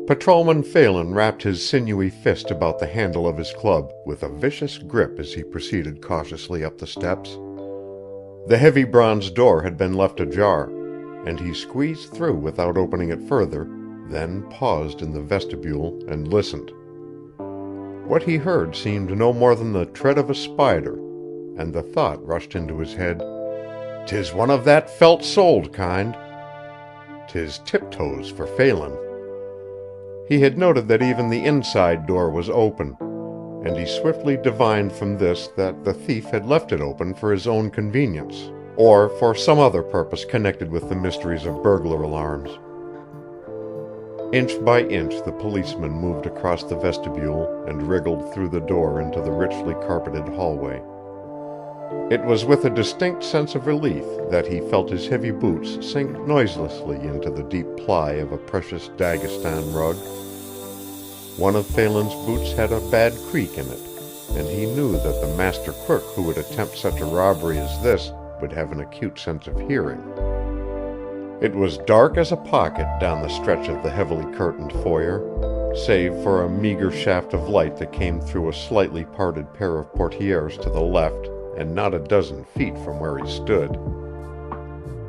Patrolman Phelan wrapped his sinewy fist about the handle of his club with a vicious grip as he proceeded cautiously up the steps. The heavy bronze door had been left ajar, and he squeezed through without opening it further, then paused in the vestibule and listened. What he heard seemed no more than the tread of a spider, and the thought rushed into his head, "'Tis one of that felt-soled kind. 'Tis tiptoes for Phelan." He had noted that even the inside door was open, and he swiftly divined from this that the thief had left it open for his own convenience, or for some other purpose connected with the mysteries of burglar alarms. Inch by inch the policeman moved across the vestibule and wriggled through the door into the richly carpeted hallway. It was with a distinct sense of relief that he felt his heavy boots sink noiselessly into the deep ply of a precious Dagestan rug. One of Phelan's boots had a bad creak in it, and he knew that the master crook who would attempt such a robbery as this would have an acute sense of hearing. It was dark as a pocket down the stretch of the heavily curtained foyer, save for a meager shaft of light that came through a slightly parted pair of portieres to the left and not a dozen feet from where he stood.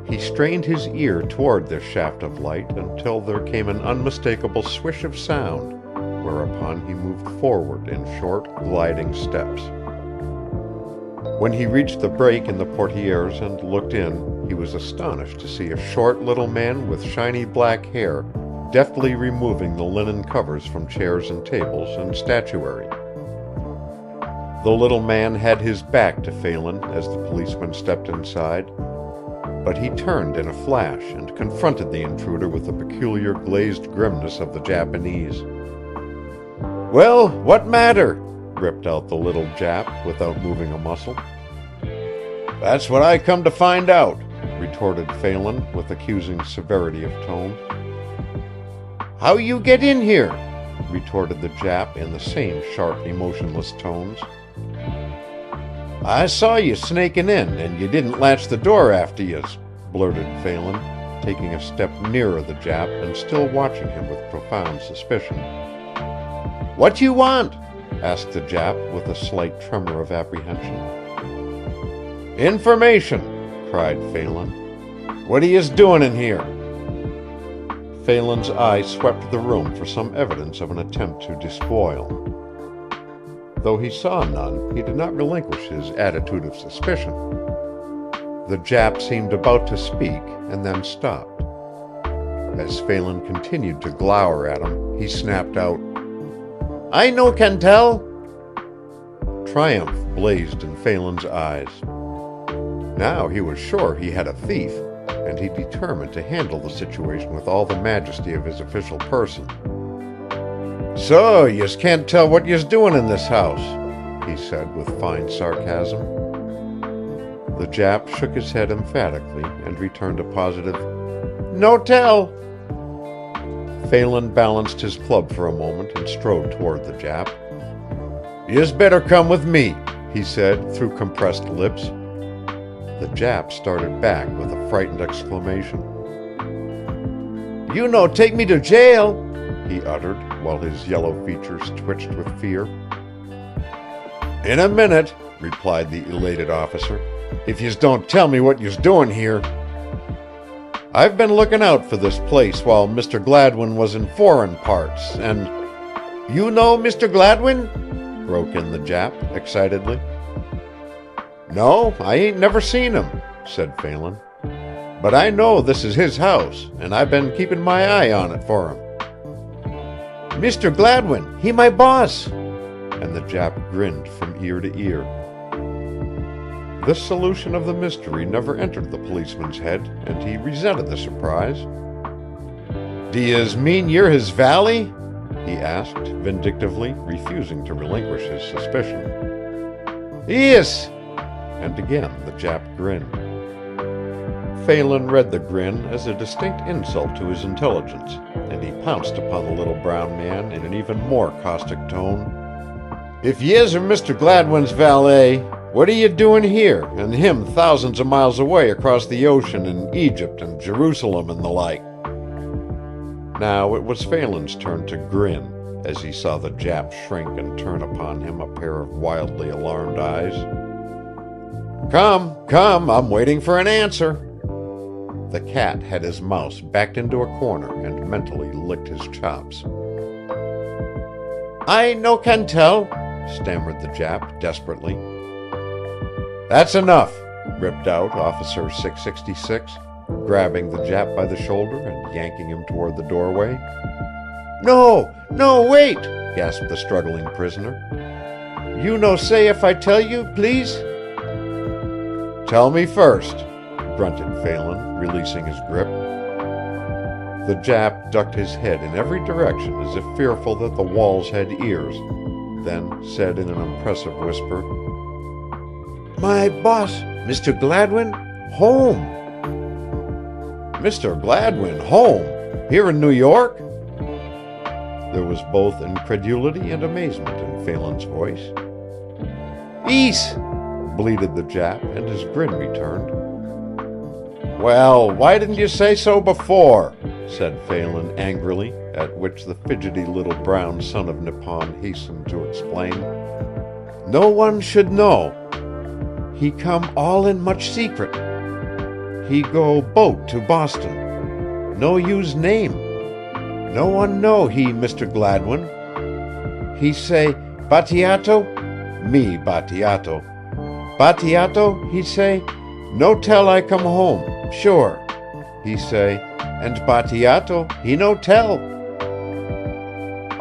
He strained his ear toward this shaft of light until there came an unmistakable swish of sound, whereupon he moved forward in short, gliding steps. When he reached the break in the portieres and looked in, he was astonished to see a short little man with shiny black hair deftly removing the linen covers from chairs and tables and statuary. The little man had his back to Phelan as the policeman stepped inside, but he turned in a flash and confronted the intruder with the peculiar glazed grimness of the Japanese. "Well, what matter?" ripped out the little Jap without moving a muscle. "That's what I come to find out," retorted Phelan with accusing severity of tone. "How you get in here?" retorted the Jap in the same sharp, emotionless tones. "I saw you snaking in, and you didn't latch the door after yous," blurted Phelan, taking a step nearer the Jap and still watching him with profound suspicion. "What you want?" asked the Jap with a slight tremor of apprehension. "Information!" cried Phelan. "What are yous doing in here?" Phelan's eye swept the room for some evidence of an attempt to despoil. Though he saw none, he did not relinquish his attitude of suspicion. The Jap seemed about to speak and then stopped. As Phelan continued to glower at him, he snapped out, "I no can tell." Triumph blazed in Phelan's eyes. Now he was sure he had a thief, and he determined to handle the situation with all the majesty of his official person. "So, yez can't tell what yez doing in this house," he said with fine sarcasm. The Jap shook his head emphatically and returned a positive, "No tell." Phelan balanced his club for a moment and strode toward the Jap. "Yez better come with me," he said through compressed lips. The Jap started back with a frightened exclamation. "You no take me to jail," he uttered, while his yellow features twitched with fear. "In a minute," replied the elated officer, "if yez don't tell me what yez doing here. I've been looking out for this place while Mr. Gladwin was in foreign parts, and—" "You know Mr. Gladwin?" broke in the Jap excitedly. "No, I ain't never seen him," said Phelan. "But I know this is his house, and I've been keeping my eye on it for him." "Mr. Gladwin, he my boss," and the Jap grinned from ear to ear. This solution of the mystery never entered the policeman's head, and he resented the surprise. "Do yez mean you're his valet?" he asked vindictively, refusing to relinquish his suspicion. "Yes," and again the Jap grinned. Phelan read the grin as a distinct insult to his intelligence, and he pounced upon the little brown man in an even more caustic tone. "If yez are Mr. Gladwin's valet, what are you doing here, and him thousands of miles away across the ocean in Egypt and Jerusalem and the like?" Now it was Phelan's turn to grin as he saw the Jap shrink and turn upon him a pair of wildly alarmed eyes. Come, I'm waiting for an answer. The cat had his mouse backed into a corner and mentally licked his chops. I no can tell, stammered the Jap desperately. That's enough, ripped out Officer 666, grabbing the Jap by the shoulder and yanking him toward the doorway. No, wait, gasped the struggling prisoner. You no say if I tell you, please? Tell me first, grunted Phelan, releasing his grip. The Jap ducked his head in every direction as if fearful that the walls had ears, then said in an impressive whisper, My boss, Mr. Gladwin, home. Mr. Gladwin, home? Here in New York? There was both incredulity and amazement in Phelan's voice. Ees! Bleated the Jap, and his grin returned. Well, why didn't you say so before? Said Phelan angrily, at which the fidgety little brown son of Nippon hastened to explain. No one should know. He come all in much secret. He go boat to Boston. No use name. No one know he Mr. Gladwin. He say, Battiato? Me Battiato. Battiato, he say, no tell I come home, sure. He say, and Battiato, he no tell.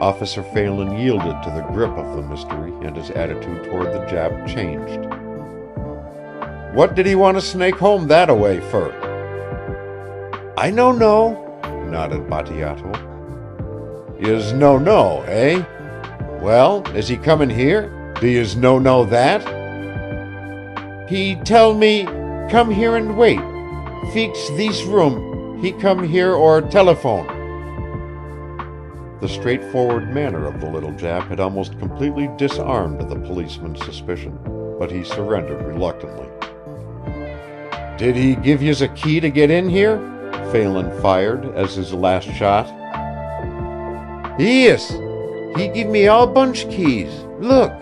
Officer Phelan yielded to the grip of the mystery, and his attitude toward the Jap changed. What did he want to snake home that-a-way fer? I no know, nodded Battiato. Yez no, eh? Well, is he comin' here? Do yez know that? He tell me, come here and wait. Fix this room. He come here or telephone. The straightforward manner of the little Jap had almost completely disarmed the policeman's suspicion, but he surrendered reluctantly. Did he give yez a key to get in here? Phelan fired as his last shot. Yes, he give me all bunch keys. Look.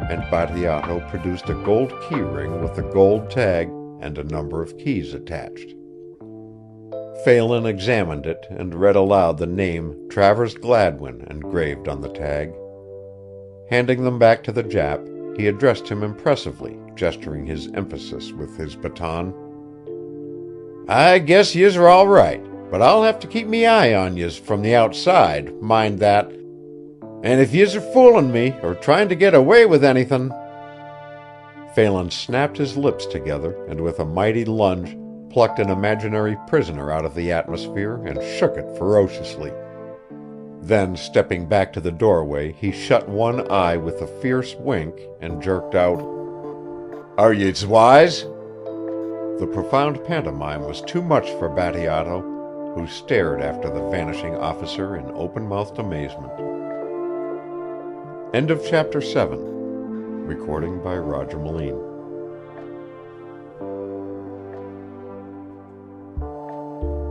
And Battiato produced a gold key ring with a gold tag and a number of keys attached. Phelan examined it and read aloud the name Travers Gladwin engraved on the tag. Handing them back to the Jap, he addressed him impressively, gesturing his emphasis with his baton. I guess yez are all right, but I'll have to keep me eye on yez from the outside, mind that. And if yez are foolin' me or trying to get away with anything. Phelan snapped his lips together and with a mighty lunge plucked an imaginary prisoner out of the atmosphere and shook it ferociously. Then, stepping back to the doorway, he shut one eye with a fierce wink and jerked out, Are yez wise? The profound pantomime was too much for Battiato, who stared after the vanishing officer in open-mouthed amazement. End of chapter 7. Recording by Roger Moline.